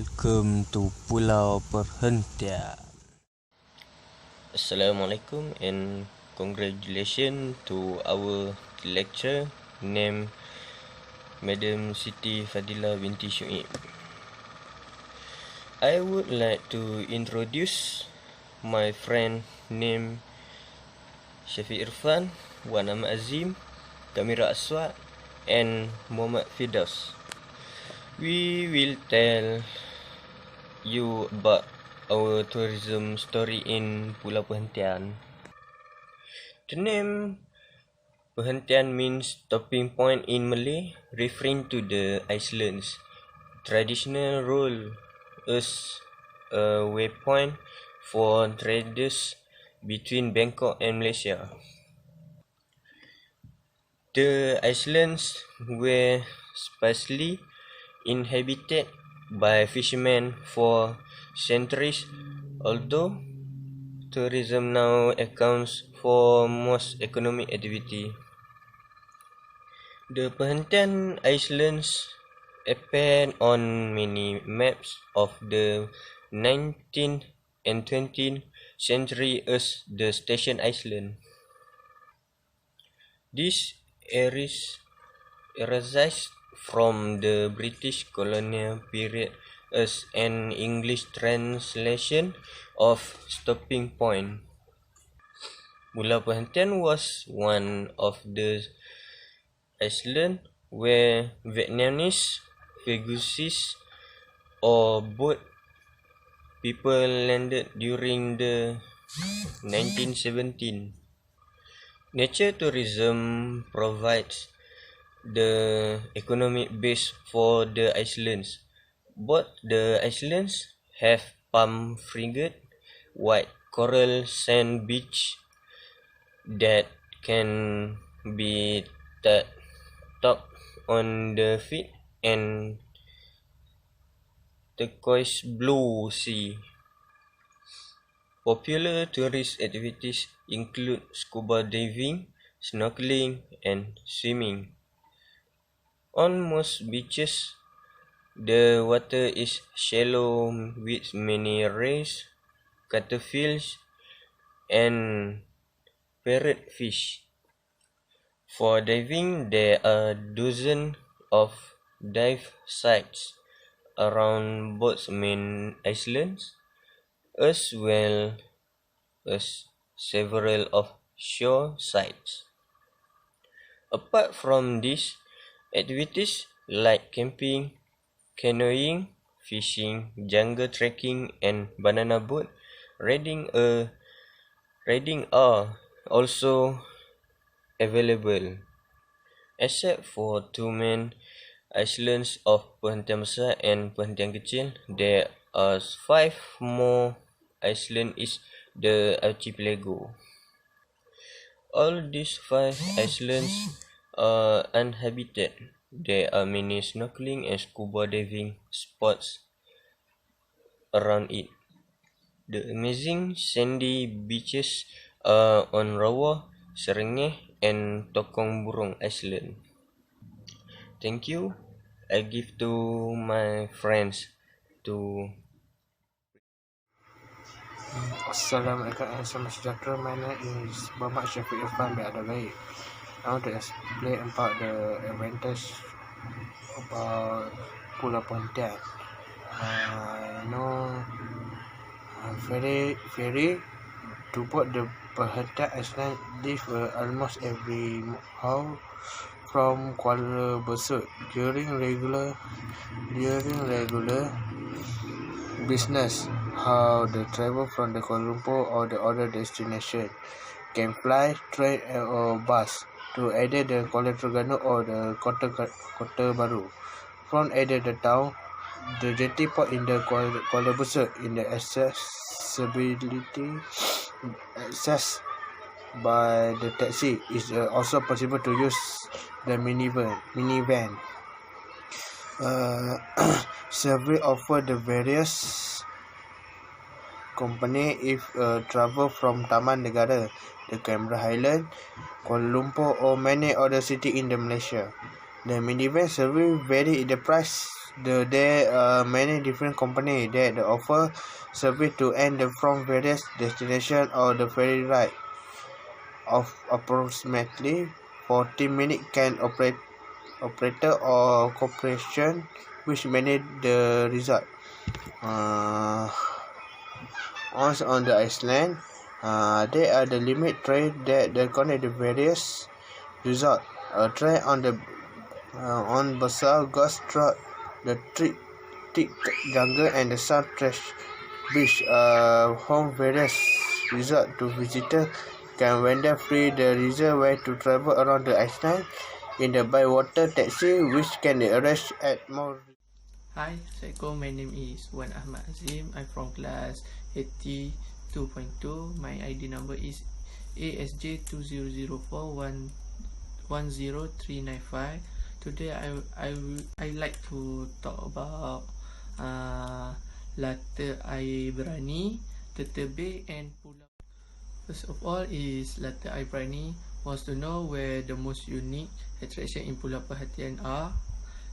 Welcome to Pulau Perhentian. Assalamualaikum and congratulations to our lecturer named Madam Siti Fadila binti Syuib. I would like to introduce my friend named Syafiq Irfan, Wan Ahmad Azim, Kamira Aswad and Muhammad Firdaus. We will tell you about our tourism story in Pulau Perhentian. The name Perhentian means stopping point in Malay, referring to the island's traditional role as a waypoint for traders between Bangkok and Malaysia. The islands were sparsely inhabited by fishermen for centuries, although tourism now accounts for most economic activity. The Perhentian Islands appeared on many maps of the 19th and 20th century as the Station Island. These areas arise from the British colonial period as an English translation of stopping point. Pulau Perhentian was one of the islands where Vietnamese, Portuguese or boat people landed during the 1917. Nature tourism provides the economic base for the islands. Both the islands have palm frigate, white coral sand beach that can be topped on the feet, and turquoise blue sea. Popular tourist activities include scuba diving, snorkeling, and swimming. On most beaches, the water is shallow with many rays, cuttlefish, and parrotfish. For diving, there are dozens of dive sites around both main islands, as well as several offshore sites. Apart from these activities like camping, canoeing, fishing, jungle trekking, and banana boat riding are also available. Except for two main islands of Perhentian Besar and Perhentian Kecil, there are 5 more islands in the archipelago. All these 5 islands are uninhabited. There are many snorkeling and scuba diving spots around it. The amazing sandy beaches are on Rawa, Serengeh, and Tokong Burong Island. Thank you. I give to my friends to. Assalamualaikum and salam sejahtera. My name is Muhammad Syafiq Irfan bin Adalai. I want to explain about the advantage about Pulau Perhentian. Ferry to board the Perhentian Island leave almost every hour from Kuala Besar during regular business. How the travel from the Kuala Lumpur or the other destination can fly, train or bus to either the Kuala Terengganu or the Kota Baru. From either the town, the jetty port in the Kuala Besar in the accessibility access by the taxi is also possible to use the minivan. Several offer the various company if travel from Taman Negara, the Canberra Highland, Kuala Lumpur or many other city in the Malaysia. The minivan service vary in the price There are many different companies that offer service to and from various destinations or the ferry ride of approximately 40 minutes can operator or corporation which manage the resort. Once on the island, there are the limit train that connect the various resorts. A train on Basal Ghost Road, the thick jungle and the sun trash beach home various resorts to visitors can wander free the reason way to travel around the island in the by water taxi which can arrange at more. Hi, Assalamualaikum. My name is Wan Ahmad Azim. I'm from class 82.2. My ID number is ASJ2004110395. Today I like to talk about latar air berani, Tertebe and Pulau. First of all is latar air berani wants to know where the most unique attraction in Pulau Perhentian are.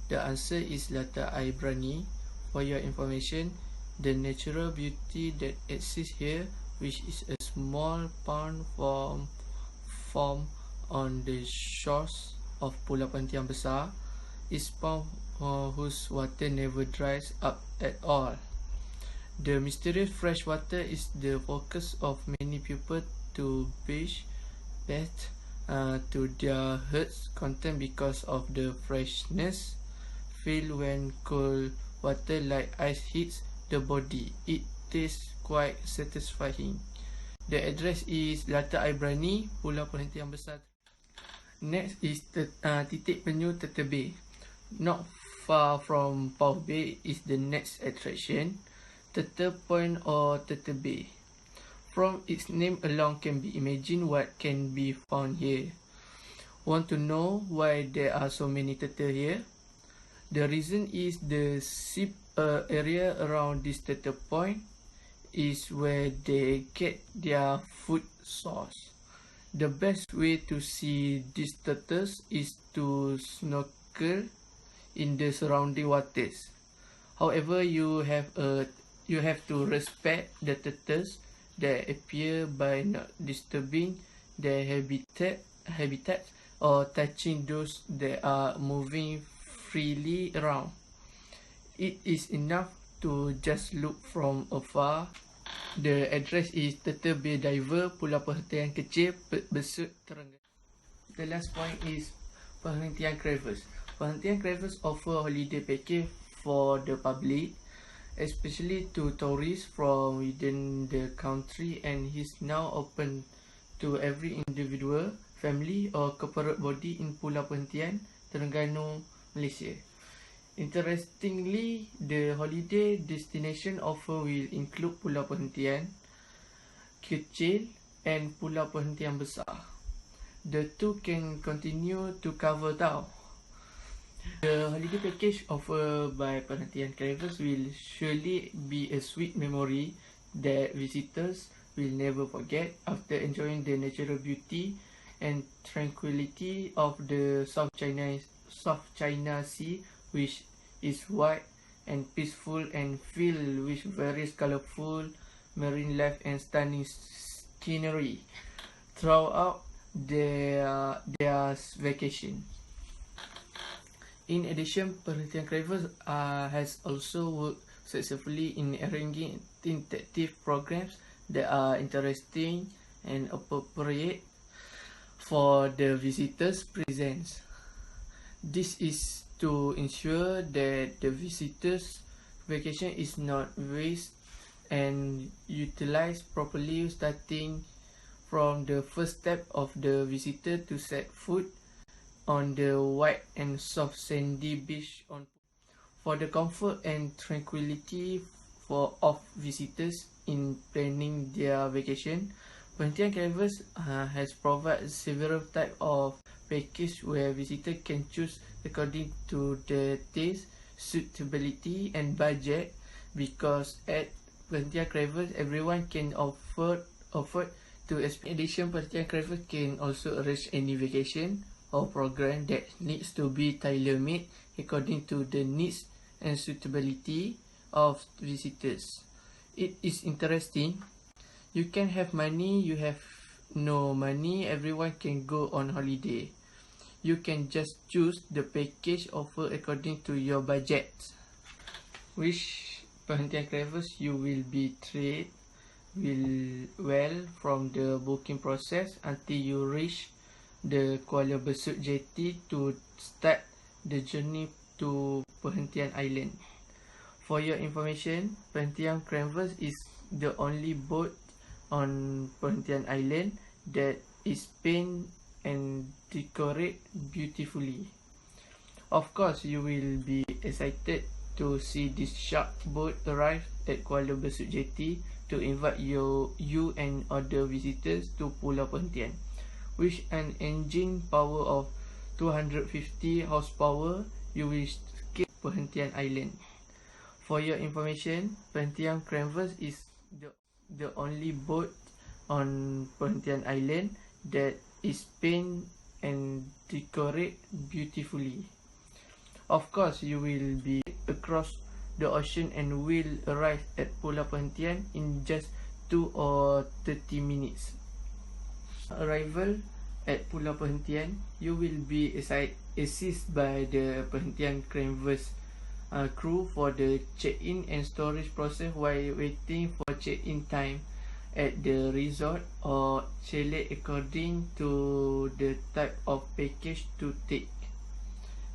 The answer is latar air berani. For your information, the natural beauty that exists here, which is a small pond formed on the shores of Pulau Perhentian Besar, is pond whose water never dries up at all. The mysterious fresh water is the focus of many people to bathe to their heart's content because of the freshness feel when cold water like ice hits the body. It tastes quite satisfying. The address is Latar Air Berani, Pulau Perhentian Besar. Next is Titik Penyu Tertebe. Not far from Pau Bay is the next attraction, Turtle Point or Tertebe. From its name alone can be imagined what can be found here. Want to know why there are so many turtles here? The reason is the sea area around this turtle point is where they get their food source. The best way to see these turtles is to snorkel in the surrounding waters. However, you have to respect the turtles that appear by not disturbing their habitat or touching those that are moving freely around. It is enough to just look from afar. The address is Turtle Bay Diver, Pulau Perhentian Kecil, Besut, Terengganu. The last point is Perhentian Cravers. Perhentian Cravers offer holiday package for the public, especially to tourists from within the country, and is now open to every individual, family or corporate body in Pulau Perhentian, Terengganu, Malaysia. Interestingly, the holiday destination offer will include Pulau Perhentian Kecil and Pulau Perhentian Besar. The two can continue to cover now. The holiday package offered by Perhentian Cravers will surely be a sweet memory that visitors will never forget after enjoying the natural beauty and tranquility of the South China Sea, which is wide and peaceful and filled with various colorful marine life and stunning scenery throughout their vacation. In addition, Perhentian Cravers has also worked successfully in arranging interactive programs that are interesting and appropriate for the visitors' presence. This is to ensure that the visitors' vacation is not wasted and utilized properly, starting from the first step of the visitor to set foot on the white and soft sandy beach. For the comfort and tranquility of visitors in planning their vacation, Perhentian Cravers has provided several types of package where visitors can choose according to their taste, suitability and budget, because at Perhentian Cravers everyone can afford to experience. In addition, Perhentian Cravers can also arrange any vacation or program that needs to be tailor-made according to the needs and suitability of visitors. It is interesting. You can have money, you have no money, everyone can go on holiday. You can just choose the package offered according to your budget. Which perhentian travels you will be treated well from the booking process until you reach the Kuala Besut Jetty to start the journey to Perhentian Island. For your information, Perhentian Canvas is the only boat on Perhentian Island that is painted and decorated beautifully. Of course, you will be excited to see this shark boat arrive at Kuala Besut Jetty to invite you and other visitors to Pulau Perhentian, with an engine power of 250 horsepower. You will escape Perhentian Island. For your information, Perhentian Canvas is the only boat on Perhentian Island that is painted and decorated beautifully. Of course, you will be across the ocean and will arrive at Pulau Perhentian in just 2 or 30 minutes. Arrival at Pulau Perhentian, you will be assisted by the Perhentian Canvas crew for the check-in and storage process while waiting for check-in time at the resort or chalet according to the type of package to take.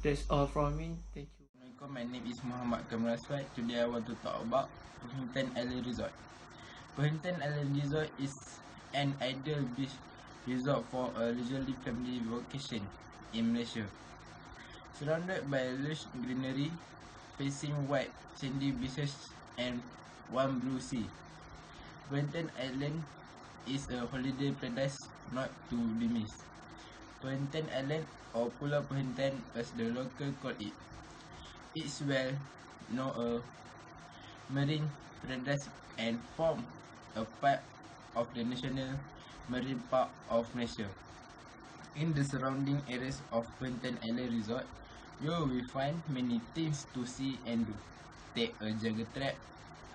That's all from me. Thank you. Assalamualaikum, my name is Muhammad Kamil Aswad. Today I want to talk about Perhentian Island Resort. Perhentian Island Resort is an ideal beach resort for a leisurely family vacation in Malaysia. Surrounded by lush greenery, facing wide sandy beaches and warm blue sea, Perhentian Island is a holiday paradise not to be missed. Perhentian Island or Pulau Perhentian as the local call it. It's well known a marine paradise and form a part of the National Marine Park of Malaysia. In the surrounding areas of Perhentian Island Resort, you will find many things to see and do. Take a jungle trek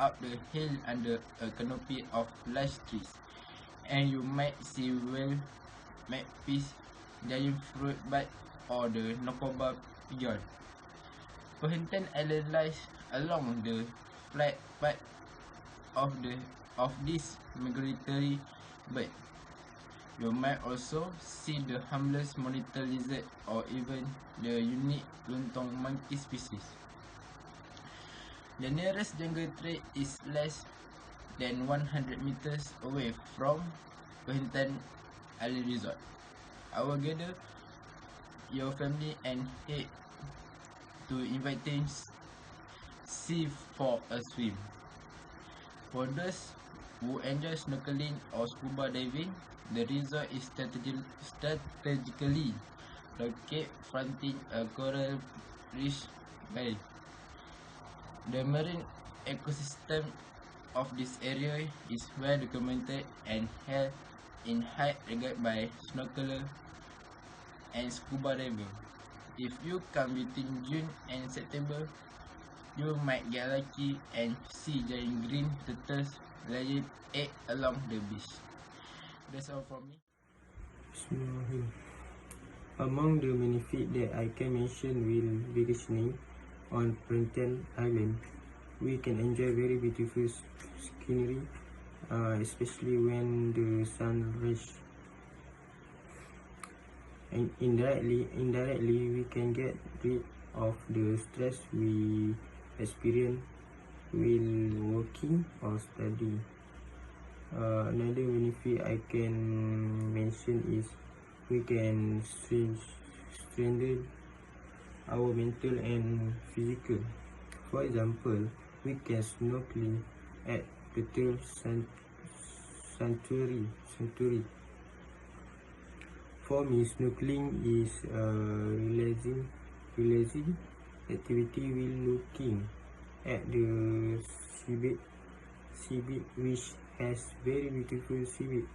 up the hill under a canopy of lush trees, and you might see whale, magpies, giant fruit bat, or the Nokoba pigeon. Perhentian Island lies along the flight path of this migratory bird. You might also see the harmless monitor lizard or even the unique lontong monkey species. The nearest jungle trail is less than 100 meters away from Perhentian Island Resort. I will gather your family and head to inviting sea for a swim. For those who enjoy snorkeling or scuba diving, the resort is strategically located fronting a coral-rich bay. The marine ecosystem of this area is well documented and held in high regard by snorkelers and scuba divers. If you come between June and September, you might get lucky and see giant green turtles laying eggs along the beach. That's all from me. Bismillahirrahmanirrahim. Among the benefits that I can mention while vacationing on Perhentian Island, we can enjoy very beautiful scenery, especially when the sun rises. And indirectly, we can get rid of the stress we experience while working or studying. Another benefit I can mention is we can strengthen our mental and physical. For example, we can snorkeling at Turtle Sanctuary. For me, snorkeling is a relaxing activity while looking at the seabed, which has very beautiful seaweed.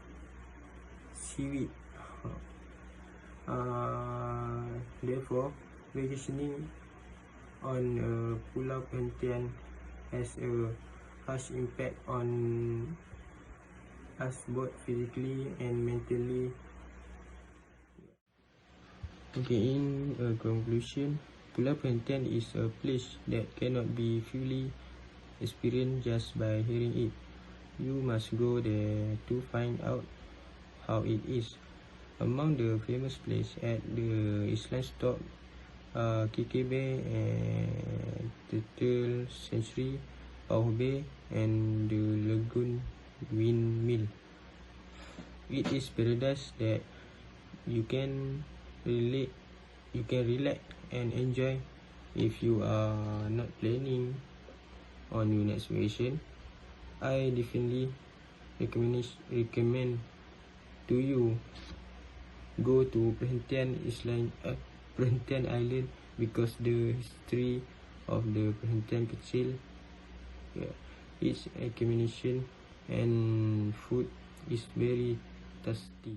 Therefore, vacationing on Pulau Perhentian has a harsh impact on us both physically and mentally. Okay, in conclusion, Pulau Perhentian is a place that cannot be fully experienced just by hearing it. You must go there to find out how it is. Among the famous places at the Island stop are KK Bay and Turtle Sanctuary, Pauh Bay, and the Lagoon Windmill. It is paradise that you can relax and enjoy. If you are not planning on your next vacation, I definitely recommend to you go to Perhentian Island because the history of the Perhentian Kecil, its accommodation and food is very tasty.